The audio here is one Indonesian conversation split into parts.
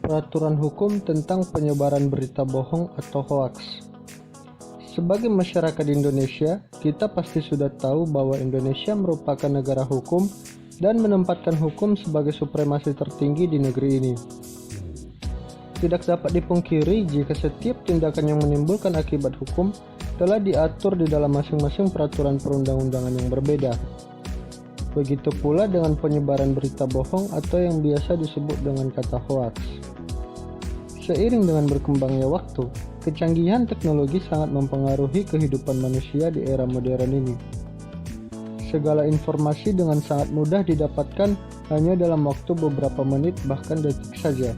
Peraturan hukum tentang penyebaran berita bohong atau hoaks. Sebagai masyarakat Indonesia, kita pasti sudah tahu bahwa Indonesia merupakan negara hukum dan menempatkan hukum sebagai supremasi tertinggi di negeri ini. Tidak dapat dipungkiri jika setiap tindakan yang menimbulkan akibat hukum telah diatur di dalam masing-masing peraturan perundang-undangan yang berbeda. Begitu pula dengan penyebaran berita bohong atau yang biasa disebut dengan kata hoaks. Seiring dengan berkembangnya waktu, kecanggihan teknologi sangat mempengaruhi kehidupan manusia di era modern ini. Segala informasi dengan sangat mudah didapatkan hanya dalam waktu beberapa menit bahkan detik saja.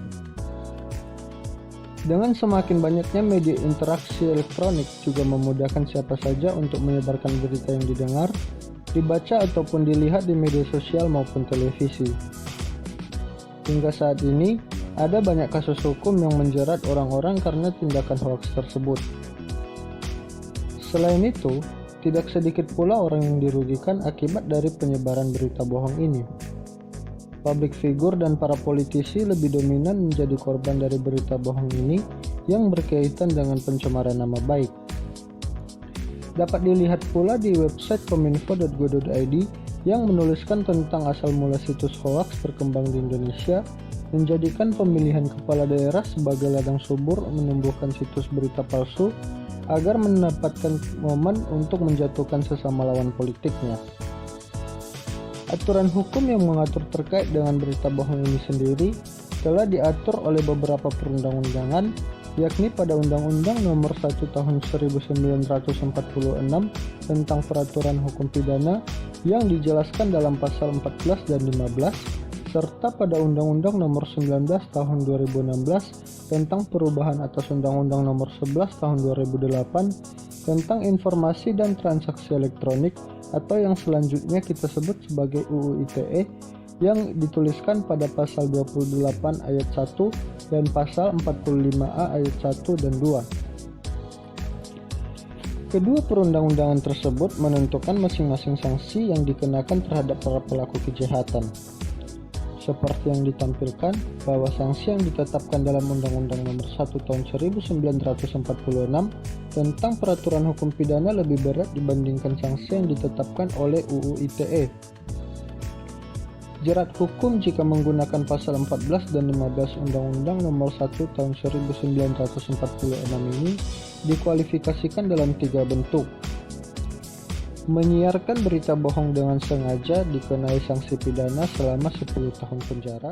Dengan semakin banyaknya media interaksi elektronik juga memudahkan siapa saja untuk menyebarkan berita yang didengar, dibaca ataupun dilihat di media sosial maupun televisi. Hingga saat ini, ada banyak kasus hukum yang menjerat orang-orang karena tindakan hoaks tersebut. Selain itu, tidak sedikit pula orang yang dirugikan akibat dari penyebaran berita bohong ini. Publik figur dan para politisi lebih dominan menjadi korban dari berita bohong ini yang berkaitan dengan pencemaran nama baik. Dapat dilihat pula di website kominfo.go.id yang menuliskan tentang asal mula situs hoaks berkembang di Indonesia, menjadikan pemilihan kepala daerah sebagai ladang subur menumbuhkan situs berita palsu agar mendapatkan momen untuk menjatuhkan sesama lawan politiknya. Aturan hukum yang mengatur terkait dengan berita bohong ini sendiri telah diatur oleh beberapa perundang-undangan, yakni pada Undang-Undang Nomor 1 Tahun 1946 tentang Peraturan Hukum Pidana yang dijelaskan dalam pasal 14 dan 15, serta pada Undang-Undang Nomor 19 Tahun 2016 tentang perubahan atas Undang-Undang Nomor 11 Tahun 2008 tentang Informasi dan Transaksi Elektronik atau yang selanjutnya kita sebut sebagai UU ITE yang dituliskan pada pasal 28 ayat 1 dan pasal 45A ayat 1 dan 2. Kedua perundang-undangan tersebut menentukan masing-masing sanksi yang dikenakan terhadap para pelaku kejahatan. Seperti yang ditampilkan bahwa sanksi yang ditetapkan dalam Undang-Undang Nomor 1 Tahun 1946 tentang Peraturan Hukum Pidana lebih berat dibandingkan sanksi yang ditetapkan oleh UU ITE. Jerat hukum jika menggunakan pasal 14 dan 15 Undang-Undang Nomor 1 Tahun 1946 ini dikualifikasikan dalam 3 bentuk. Menyiarkan berita bohong dengan sengaja dikenai sanksi pidana selama 10 tahun penjara.